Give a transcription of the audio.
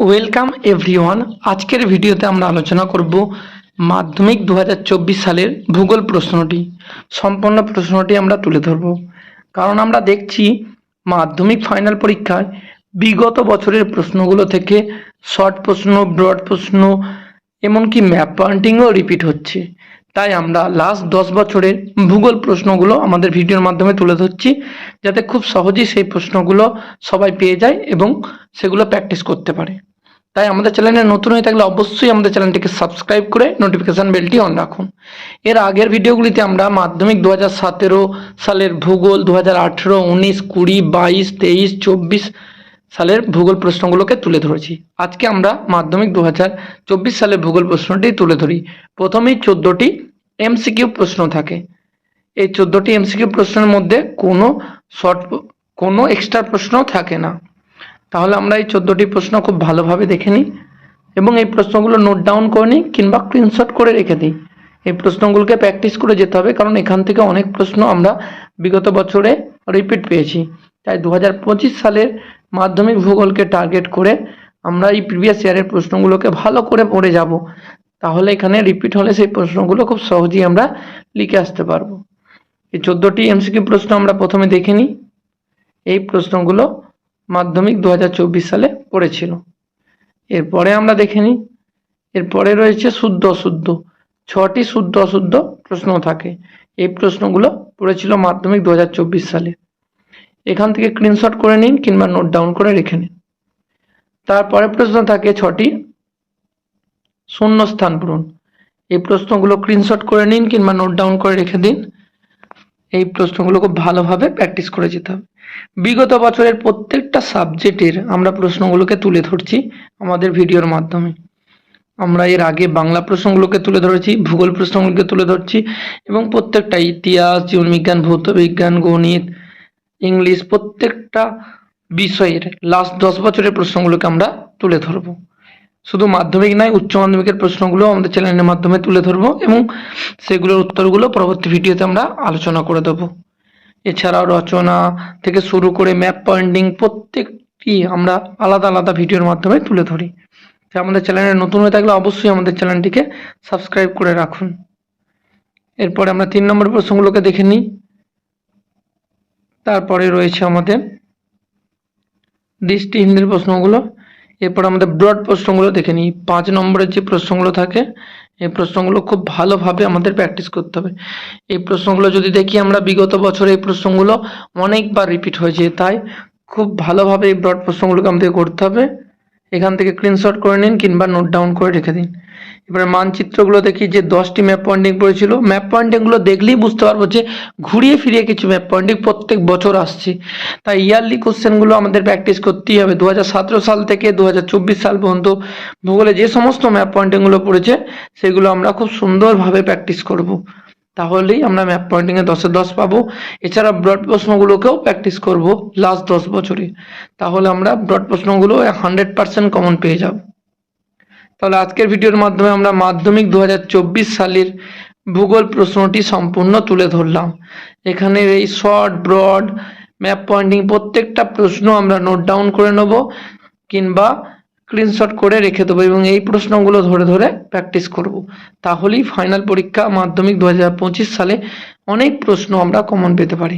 Welcome everyone. আজকের ভিডিওতে আমরা আলোচনা করব মাধ্যমিক 2024 সালের ভূগোল প্রশ্নটি। সম্পূর্ণ প্রশ্নটি আমরা তুলে ধরব, কারণ আমরা দেখছি মাধ্যমিক ফাইনাল পরীক্ষায় বিগত বছরের প্রশ্নগুলো থেকে শর্ট প্রশ্ন, ব্রড প্রশ্ন, এমনকি ম্যাপ পয়েন্টিংও রিপিট হচ্ছে। তাই আমরা লাস্ট 10 বছরের ভূগোল প্রশ্নগুলো আমাদের ভিডিওর মাধ্যমে তুলে ধরছি, যাতে খুব সহজেই সেই প্রশ্নগুলো সবাই পেয়ে যায় এবং সেগুলো প্র্যাকটিস করতে পারে। তাই আমাদের চ্যানেলে নতুন হয়ে থাকলে অবশ্যই আমাদের চ্যানেলটিকে সাবস্ক্রাইব করে নোটিফিকেশান বেলটি অন রাখুন। এর আগের ভিডিওগুলিতে আমরা মাধ্যমিক 2017 সালের ভূগোল, 2018, 19, 20, 22, 23, 24 সালের ভূগোল প্রশ্নগুলোকে তুলে ধরেছি। আজকে আমরা মাধ্যমিক 2024 সালের ভূগোল প্রশ্নটি তুলে ধরি। প্রথমেই 14টি এমসিকিউ প্রশ্ন থাকে। এই 14টি এমসিকিউ প্রশ্নের মধ্যে কোনো এক্সট্রা প্রশ্ন থাকে না। তাহলে আমরা এই 14টি প্রশ্ন খুব ভালোভাবে দেখে নিই এবং এই প্রশ্নগুলো নোট ডাউন করে নিই কিংবা স্ক্রিনশট করে রেখে দিই। এই প্রশ্নগুলোকে প্র্যাকটিস করে যেতে হবে, কারণ এখান থেকে অনেক প্রশ্ন আমরা বিগত বছরে রিপিট পেয়েছি। তাই 2025 সালের মাধ্যমিক ভূগোলকে টার্গেট করে আমরা এই প্রিভিয়াস ইয়ারের প্রশ্নগুলোকে ভালো করে পড়ে যাব। তাহলে এখানে রিপিট হলে সেই প্রশ্নগুলো খুব সহজেই আমরা লিখে আসতে পারবো। এই 14টি এমসিকিউ প্রশ্ন আমরা প্রথমে দেখে নিই। এই প্রশ্নগুলো মাধ্যমিক 2024 সালে পড়েছিল। এরপরে আমরা দেখে নিই, এরপরে রয়েছে শুদ্ধ অশুদ্ধ। 6টি শুদ্ধ অশুদ্ধ প্রশ্ন থাকে। এই প্রশ্নগুলো পড়েছিল মাধ্যমিক 2024 সালে। এখান থেকে স্ক্রিনশট করে নিন কিংবা নোট ডাউন করে রেখে নিন। তারপরে প্রশ্ন থাকে 6টি শূন্যস্থান পূরণ। এই প্রশ্নগুলো স্ক্রিনশট করে নিন কিংবা নোট ডাউন করে রেখে দিন। এই প্রশ্নগুলো খুব ভালোভাবে প্র্যাকটিস করে যেতে হবে। বিগত বছরের প্রত্যেকটা সাবজেক্টের আমরা প্রশ্নগুলোকে তুলে ধরছি আমাদের ভিডিওর মাধ্যমে। আমরা এর আগে বাংলা প্রশ্নগুলোকে তুলে ধরেছি, ভূগোল প্রশ্নগুলোকে তুলে ধরছি এবং প্রত্যেকটা ইতিহাস, জীবনবিজ্ঞান, ভৌতবিজ্ঞান, গণিত, ইংলিশ, প্রত্যেকটা বিষয়ের লাস্ট 10 বছরের প্রশ্নগুলোকে আমরা তুলে ধরবো। শুধু মাধ্যমিক নয়, উচ্চ মাধ্যমিকের প্রশ্নগুলো আমাদের চ্যানেলের মাধ্যমে তুলে ধরবো এবং সেগুলোর উত্তরগুলো পরবর্তী ভিডিওতে আমরা আলোচনা করে দেবো। এছাড়াও রচনা থেকে শুরু করে ম্যাপ পয়েন্টিং প্রত্যেকটি আমরা আলাদা আলাদা ভিডিওর মাধ্যমে তুলে ধরি। তাই আমাদের চ্যানেলে নতুন হয়ে থাকলে অবশ্যই আমাদের চ্যানেলটিকে সাবস্ক্রাইব করে রাখুন। এরপরে আমরা 3 নম্বর প্রশ্নগুলোকে দেখে নিই। তারপরে রয়েছে আমাদের দৃষ্টিহীনদের প্রশ্নগুলো। এরপর আমাদের ব্রড প্রশ্নগুলো দেখে নিই। 5 নম্বরের যে প্রশ্নগুলো থাকে, এই প্রশ্নগুলো খুব ভালোভাবে আমাদের প্র্যাকটিস করতে হবে। এই প্রশ্নগুলো যদি দেখি আমরা বিগত বছরে এই প্রশ্নগুলো অনেকবার রিপিট হয়েছে, তাই খুব ভালোভাবে এই ব্রড প্রশ্নগুলোকে আমাদের করতে হবে। এখান থেকে স্ক্রিনশট করে নিন কিংবা নোট ডাউন করে রেখে দিন। এবারে মানচিত্রগুলো দেখি যে 10টি ম্যাপ পয়েন্টিং পড়েছিল। ম্যাপ পয়েন্টিংগুলো দেখলেই বুঝতে পারবো যে ঘুরিয়ে ফিরিয়ে কিছু ম্যাপ পয়েন্টিং প্রত্যেক বছর আসছে। তাই ইয়ারলি কোশ্চেনগুলো আমাদের প্র্যাকটিস করতেই হবে। 2017 সাল থেকে 2024 সাল পর্যন্ত ভূগোলে যে সমস্ত ম্যাপ পয়েন্টিংগুলো পড়েছে সেগুলো আমরা খুব সুন্দরভাবে প্র্যাকটিস করব। তাহলেই আমরা ম্যাপ পয়েন্টিংয়ে 10-এ 10 পাবো। এছাড়া ব্রড প্রশ্নগুলোকেও প্র্যাকটিস করব লাস্ট 10 বছরে। তাহলে আমরা ব্রড প্রশ্নগুলো 100% কমন পেয়ে যাব। তাহলে আজকের ভিডিওর মাধ্যমে আমরা মাধ্যমিক 2024 সালের ভূগোল প্রশ্নটি সম্পূর্ণ তুলে ধরলাম। এখানে এই শর্ট, ব্রড, ম্যাপ পয়েন্টিং প্রত্যেকটা প্রশ্ন আমরা নোট ডাউন করে নেব কিংবা স্ক্রিনশট করে রেখে দেবো এবং এই প্রশ্নগুলো ধরে ধরে প্র্যাকটিস করব। তাহলেই ফাইনাল পরীক্ষা মাধ্যমিক 2025 সালে অনেক প্রশ্ন আমরা কমন পেতে পারি।